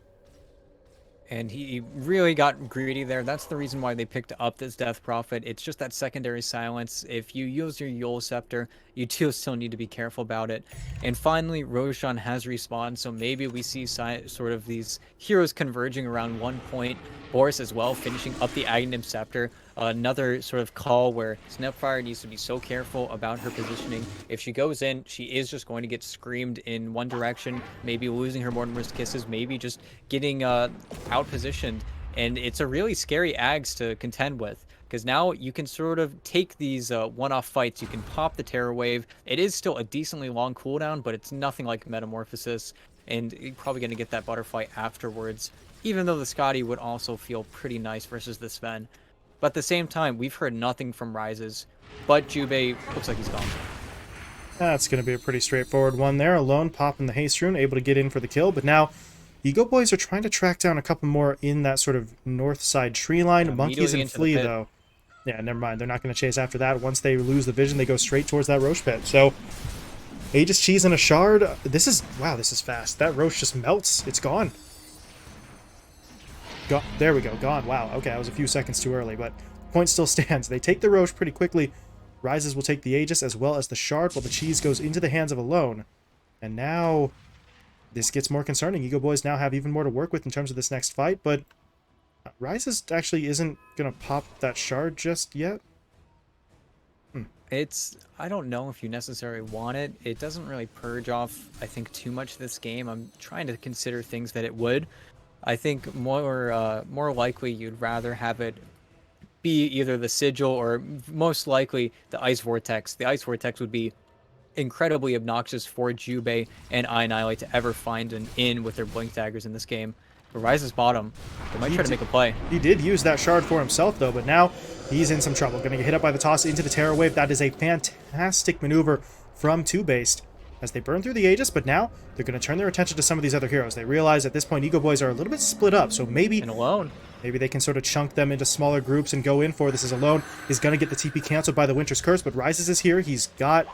And he really got greedy there. That's the reason why they picked up this Death Prophet. It's just that secondary silence. If you use your Yule Scepter, you do still need to be careful about it. And finally, Roshan has respawned, so maybe we see sort of these heroes converging around one point. Boris as well, finishing up the Aghanim Scepter. Another sort of call where Snapfire needs to be so careful about her positioning. If she goes in, she is just going to get screamed in one direction, maybe losing her Mortimer's Kisses, maybe just getting out-positioned. And it's a really scary Ags to contend with, because now you can sort of take these one-off fights. You can pop the Terror Wave. It is still a decently long cooldown, but it's nothing like Metamorphosis, and you're probably going to get that Butterfly afterwards, even though the Scotty would also feel pretty nice versus the Sven. But at the same time, we've heard nothing from Rises, but Jubei looks like he's gone. That's going to be a pretty straightforward one there. Alone popping the Haste Rune, able to get in for the kill, but now EgoBoys are trying to track down a couple more in that sort of north side tree line. Monkeys and Flea, though. Yeah, never mind. They're not going to chase after that. Once they lose the vision, they go straight towards that Roche pit. So, Aegis Cheese and a Shard. This is, wow, this is fast. That Roche just melts. It's gone. There we go, gone. Wow, okay, I was a few seconds too early, but point still stands. They take the Roche pretty quickly. Rises will take the Aegis as well as the Shard, while the Cheese goes into the hands of Alone. And now this gets more concerning. EgoBoys now have even more to work with in terms of this next fight, but Rises actually isn't going to pop that Shard just yet. I don't know if you necessarily want it. It doesn't really purge off, I think, too much this game. I'm trying to consider things that it would. I think more likely you'd rather have it be either the Sigil or most likely the Ice Vortex. The Ice Vortex would be incredibly obnoxious for Jubei and Annihilate to ever find an in with their Blink Daggers in this game. But Rise's bottom, they might try to make a play. He did use that Shard for himself, though, but now he's in some trouble. Going to get hit up by the toss into the Terror Wave. That is a fantastic maneuver from TOOBASED as they burn through the Aegis, but now they're going to turn their attention to some of these other heroes. They realize at this point EgoBoys are a little bit split up, so maybe they can sort of chunk them into smaller groups and go in for this. As Alone is going to get the TP canceled by the Winter's Curse, but Rises is here. He's got,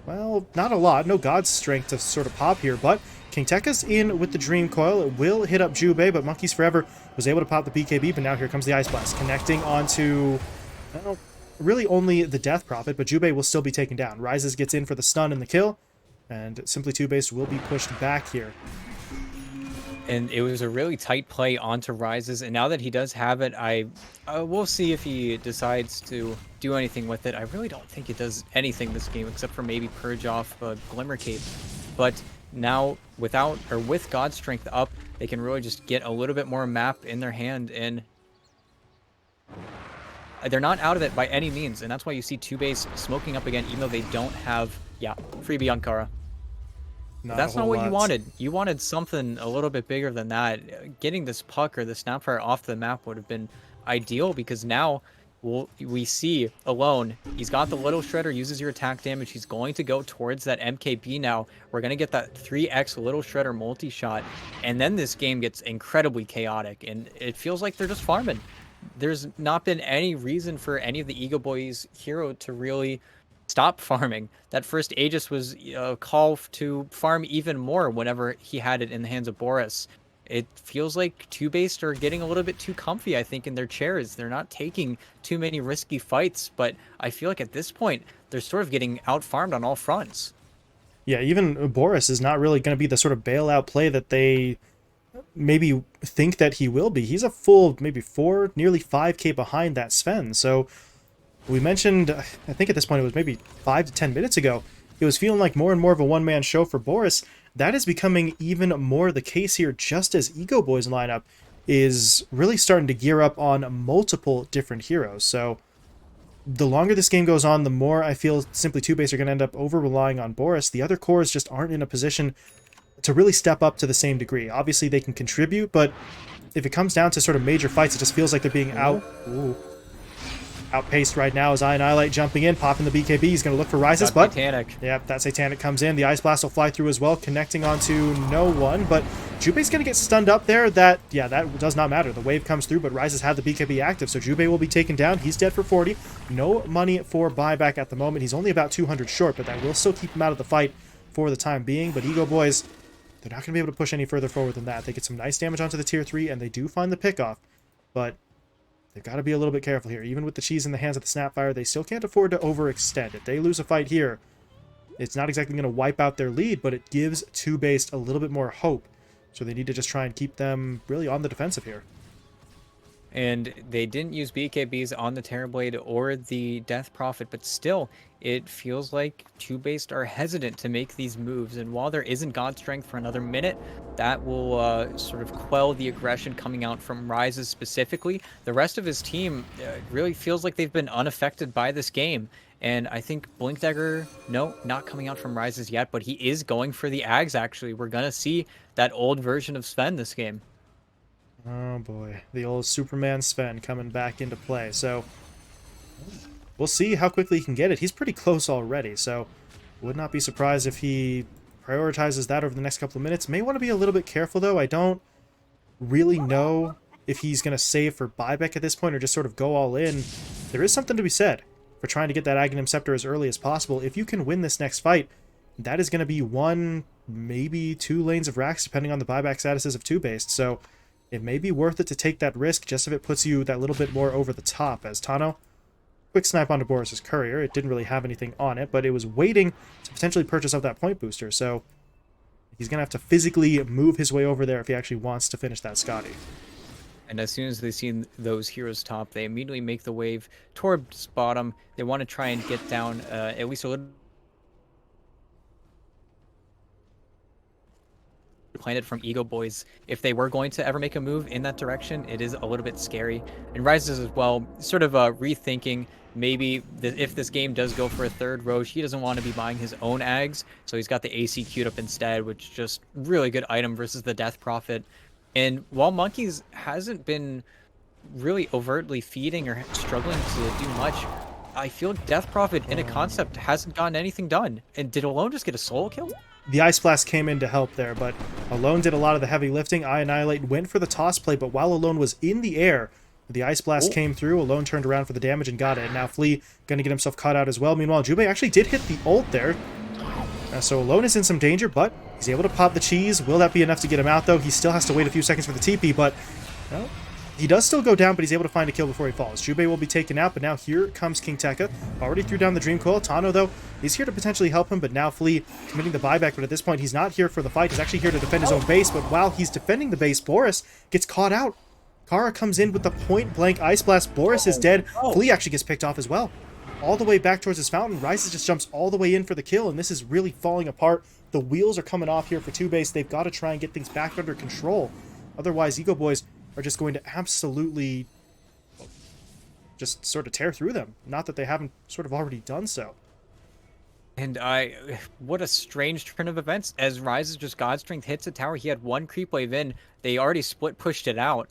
well, not a lot. No God's Strength to sort of pop here, but King Tekka's in with the Dream Coil. It will hit up Jubei, but Monkeys Forever was able to pop the BKB, but now here comes the Ice Blast, connecting onto, really only the Death Prophet, but Jubei will still be taken down. Rises gets in for the stun and the kill, And Simply Two-Based will be pushed back here. And it was a really tight play onto Rises, and now that he does have it, we'll see if he decides to do anything with it. I really don't think it does anything this game, except for maybe purge off Glimmer Cape. But now, with God Strength up, they can really just get a little bit more map in their hand, and they're not out of it by any means. And that's why you see Two-Base smoking up again, even though they don't have, freebie on Kara. That's not what you wanted. You wanted something a little bit bigger than that. Getting this puck or the Snapfire off the map would have been ideal, because now we see Alone. He's got the Little Shredder, uses your attack damage. He's going to go towards that MKB now. We're going to get that 3x Little Shredder multi-shot, and then this game gets incredibly chaotic, and it feels like they're just farming. There's not been any reason for any of the EgoBoys hero to really stop farming. That first Aegis was a call to farm even more whenever he had it in the hands of Boris. It feels like Two-Based are getting a little bit too comfy, I think, in their chairs. They're not taking too many risky fights, but I feel like at this point, they're sort of getting out-farmed on all fronts. Yeah, even Boris is not really going to be the sort of bailout play that they maybe think that he will be. He's a full, maybe 4, nearly 5k behind that Sven, so we mentioned, I think at this point it was maybe 5 to 10 minutes ago, it was feeling like more and more of a one-man show for Boris. That is becoming even more the case here, just as EgoBoys lineup is really starting to gear up on multiple different heroes. So the longer this game goes on, the more I feel Simply Two-Base are going to end up over-relying on Boris. The other cores just aren't in a position to really step up to the same degree. Obviously they can contribute, but if it comes down to sort of major fights, it just feels like they're being outpaced right now as Annihilate jumping in, popping the BKB. He's going to look for Rises, but Satanic. Yeah, that Satanic comes in. The Ice Blast will fly through as well, connecting onto no one, but Jubei's going to get stunned up there. That does not matter. The wave comes through, but Rises have the BKB active, so Jubei will be taken down. He's dead for 40. No money for buyback at the moment. He's only about 200 short, but that will still keep him out of the fight for the time being. But EgoBoys, they're not going to be able to push any further forward than that. They get some nice damage onto the tier 3, and they do find the pickoff, but they've got to be a little bit careful here. Even with the cheese in the hands of the Snapfire, they still can't afford to overextend. If they lose a fight here, it's not exactly going to wipe out their lead, but it gives Two-Based a little bit more hope. So they need to just try and keep them really on the defensive here. And they didn't use BKBs on the Terrorblade or the Death Prophet, but still, it feels like Two-Based are hesitant to make these moves. And while there isn't God Strength for another minute, that will sort of quell the aggression coming out from Rises specifically. The rest of his team really feels like they've been unaffected by this game. And I think Blinkdagger, no, not coming out from Rises yet, but he is going for the Ags, actually. We're going to see that old version of Sven this game. Oh boy, the old Superman Sven coming back into play. So we'll see how quickly he can get it. He's pretty close already, so would not be surprised if he prioritizes that over the next couple of minutes. May want to be a little bit careful, though. I don't really know if he's going to save for buyback at this point or just sort of go all in. There is something to be said for trying to get that Aghanim Scepter as early as possible. If you can win this next fight, that is going to be 1, maybe 2 lanes of racks, depending on the buyback statuses of Two-Based. So it may be worth it to take that risk just if it puts you that little bit more over the top. As Tano, quick snipe onto Boris's Courier. It didn't really have anything on it, but it was waiting to potentially purchase up that point booster. So he's going to have to physically move his way over there if he actually wants to finish that Scotty. And as soon as they see those heroes top, they immediately make the wave towards bottom. They want to try and get down at least a little planet from EgoBoys. If they were going to ever make a move in that direction, it is a little bit scary. And Rises as well, sort of rethinking maybe if this game does go for a third Roche, he doesn't want to be buying his own Ags, so he's got the AC queued up instead, which is just really good item versus the Death Prophet. And while Monkeys hasn't been really overtly feeding or struggling to do much, I feel Death Prophet in a concept hasn't gotten anything done. And did Alone just get a solo kill? The Ice Blast came in to help there, but Alone did a lot of the heavy lifting. Annihilate went for the toss play, but while Alone was in the air, the Ice Blast came through. Alone turned around for the damage and got it. And now Flea going to get himself caught out as well. Meanwhile, Jubei actually did hit the ult there. So Alone is in some danger, but he's able to pop the cheese. Will that be enough to get him out, though? He still has to wait a few seconds for the TP, but well, He does still go down, but he's able to find a kill before he falls. Jubei will be taken out, but now here comes King Tekka. Already threw down the Dream Coil. Tano, though, he's here to potentially help him, but now Flea committing the buyback. But at this point, he's not here for the fight. He's actually here to defend his own base. But while he's defending the base, Boris gets caught out. Kara comes in with the point-blank Ice Blast. Boris is dead. Flea actually gets picked off as well. All the way back towards his fountain. Rises just jumps all the way in for the kill, and this is really falling apart. The wheels are coming off here for TOOBASED. They've got to try and get things back under control. Otherwise, EgoBoys are just going to absolutely just sort of tear through them. Not that they haven't sort of already done so. And what a strange turn of events. As Rise's just God Strength hits a tower, he had one creep wave in. They already split pushed it out.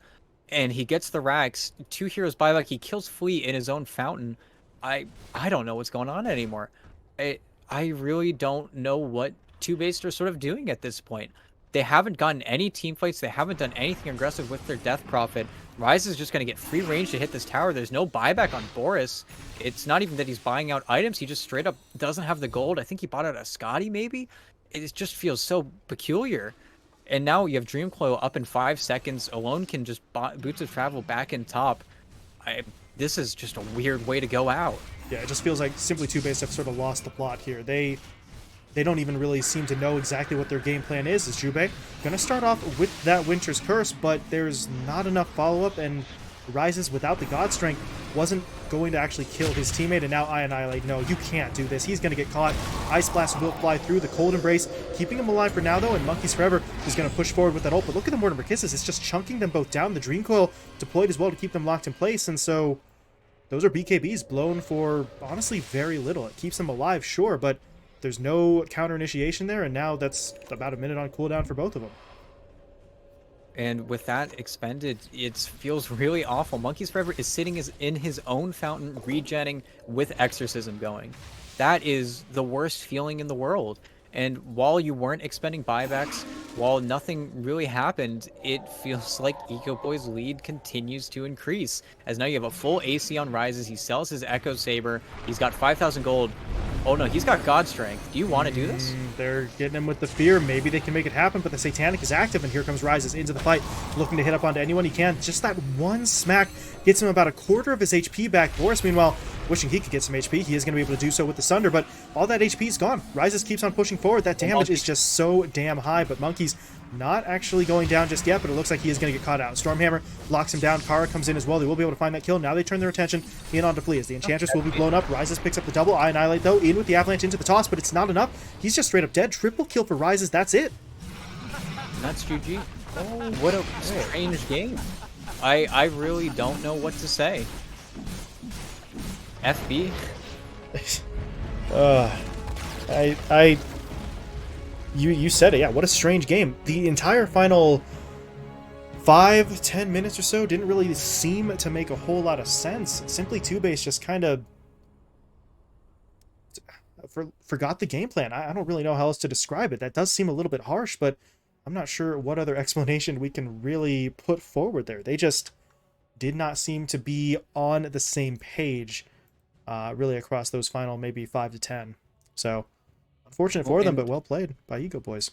And he gets the racks. 2 heroes buyback. He kills Flea in his own fountain. I don't know what's going on anymore. I really don't know what TOOBASED are sort of doing at this point. They haven't gotten any team fights. They haven't done anything aggressive with their Death Prophet. Rise is just going to get free range to hit this tower. There's no buyback on Boris. It's not even that he's buying out items. He just straight up doesn't have the gold. I think he bought out a Scotty, maybe? It just feels so peculiar. And now you have Dream Coil up in 5 seconds. Alone can just Boots of Travel back in top. This is just a weird way to go out. Yeah, it just feels like simply TOOBASED have sort of lost the plot here. They don't even really seem to know exactly what their game plan is. Jubei going to start off with that Winter's Curse, but there's not enough follow-up, and Rises without the God Strength wasn't going to actually kill his teammate, and now I Annihilate. No, you can't do this. He's going to get caught. Ice Blast will fly through the Cold Embrace, keeping him alive for now, though, and Monkeys Forever is going to push forward with that ult, but look at the Mortimer Kisses. It's just chunking them both down. The Dream Coil deployed as well to keep them locked in place, and so those are BKBs blown for, honestly, very little. It keeps them alive, sure, but there's no counter initiation there, and now that's about a minute on cooldown for both of them. And with that expended, it feels really awful. Monkeys Forever is sitting in his own fountain, regenning with Exorcism going. That is the worst feeling in the world. And while you weren't expending buybacks, while nothing really happened, it feels like EgoBoys' lead continues to increase. As now you have a full AC on Rises. He sells his Echo Saber. He's got 5,000 gold. Oh no, he's got God Strength. Do you want to do this? They're getting him with the fear. Maybe they can make it happen, but the Satanic is active, and here comes Rises into the fight, looking to hit up onto anyone he can. Just that one smack gets him about a quarter of his HP back. Boris, meanwhile, wishing he could get some HP. He is going to be able to do so with the Sunder, but all that HP is gone. Rises keeps on pushing forward. That damage is just so damn high, but Monkey's not actually going down just yet, but it looks like he is going to get caught out. Stormhammer locks him down. Kara comes in as well. They will be able to find that kill. Now they turn their attention in onto Flea as the Enchantress will be blown up. Rises picks up the double. I Annihilate, though, in with the Avalanche into the toss, but it's not enough. He's just straight up dead. Triple kill for Rises. That's it. That's GG. Oh, what a strange game. I really don't know what to say. FB? You said it, yeah. What a strange game. The entire final 5-10 minutes or so didn't really seem to make a whole lot of sense. Simply TOOBASED just kind of forgot the game plan. I don't really know how else to describe it. That does seem a little bit harsh, but I'm not sure what other explanation we can really put forward there. They just did not seem to be on the same page really across those final maybe 5 to 10. So unfortunate for them, but well played by EgoBoys.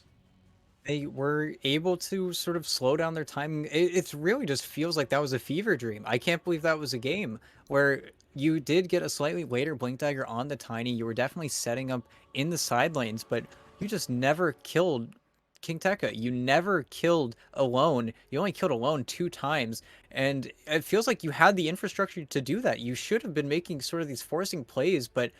They were able to sort of slow down their timing. It really just feels like that was a fever dream. I can't believe that was a game where you did get a slightly later Blink Dagger on the Tiny. You were definitely setting up in the side lanes, but you just never killed King Tekka. You never killed Alone. You only killed Alone 2 times, and it feels like you had the infrastructure to do that. You should have been making sort of these forcing plays, but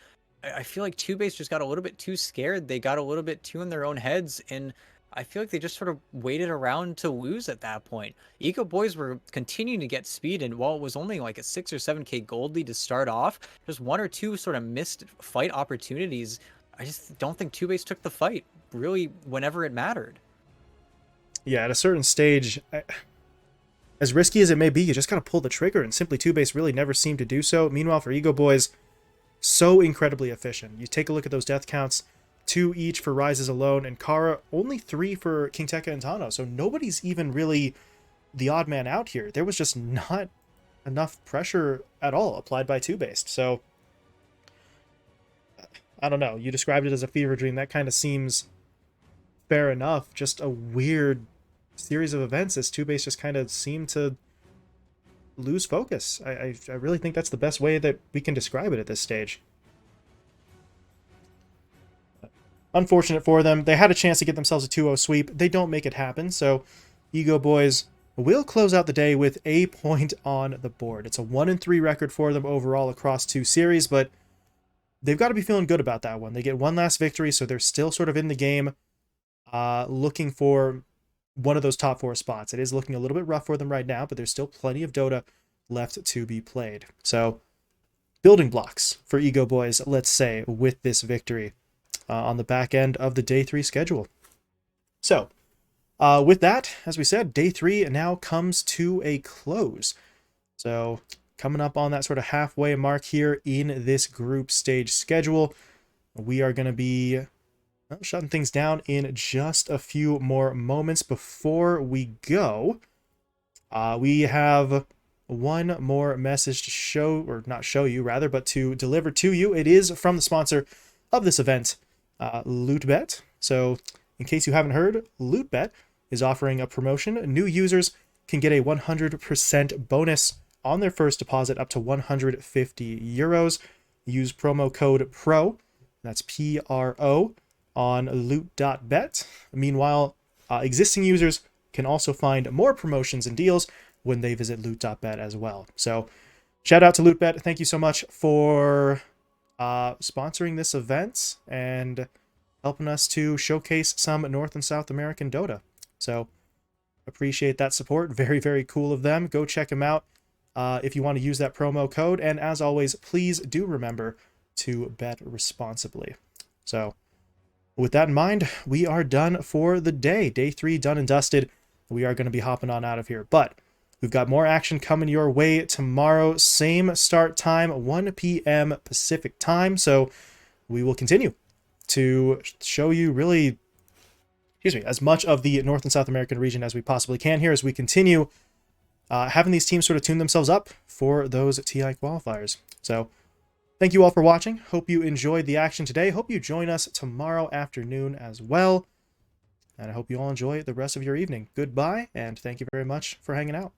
I feel like TOOBASED just got a little bit too scared. They got a little bit too in their own heads, and I feel like they just sort of waited around to lose at that point. EgoBoys were continuing to get speed, and while it was only like a 6 or 7k gold lead to start off, just 1 or 2 sort of missed fight opportunities. I just don't think TOOBASED took the fight really whenever it mattered. Yeah, at a certain stage, as risky as it may be, you just got to pull the trigger, and simply TOOBASED really never seemed to do so. Meanwhile, for EgoBoys, so incredibly efficient. You take a look at those death counts, 2 each for Rises alone, and Kara only 3 for King Tekka and Tano, so nobody's even really the odd man out here. There was just not enough pressure at all applied by TOOBASED, so I don't know. You described it as a fever dream. That kind of seems fair enough. Just a weird series of events as TOOBASED just kind of seemed to lose focus. I really think that's the best way that we can describe it at this stage. Unfortunate for them. They had a chance to get themselves a 2-0 sweep. They don't make it happen, so EgoBoys will close out the day with a point on the board. It's a 1-3 record for them overall across 2 series, but they've got to be feeling good about that one. They get one last victory, so they're still sort of in the game, looking for one of those top 4 spots. It is looking a little bit rough for them right now, but there's still plenty of Dota left to be played. So, building blocks for EgoBoys, let's say, with this victory on the back end of the Day 3 schedule. So, with that, as we said, Day 3 now comes to a close. So, coming up on that sort of halfway mark here in this group stage schedule, we are going to be shutting things down in just a few more moments. Before we go, we have one more message to show, or not show you rather, but to deliver to you. It is from the sponsor of this event, LootBet. So in case you haven't heard, LootBet is offering a promotion. New users can get a 100% bonus on their first deposit up to 150 euros. Use promo code PRO, that's PRO, on loot.bet. Meanwhile, existing users can also find more promotions and deals when they visit loot.bet as well. So shout out to LootBet. Thank you so much for sponsoring this event and helping us to showcase some North and South American Dota. So appreciate that support. Very, very cool of them. Go check them out if you want to use that promo code. And as always, please do remember to bet responsibly. So with that in mind, we are done for the day. Day 3 done and dusted. We are going to be hopping on out of here. But we've got more action coming your way tomorrow. Same start time, 1 p.m. Pacific time. So we will continue to show you really, as much of the North and South American region as we possibly can here as we continue having these teams sort of tune themselves up for those TI qualifiers. So thank you all for watching. Hope you enjoyed the action today. Hope you join us tomorrow afternoon as well. And I hope you all enjoy the rest of your evening. Goodbye, and thank you very much for hanging out.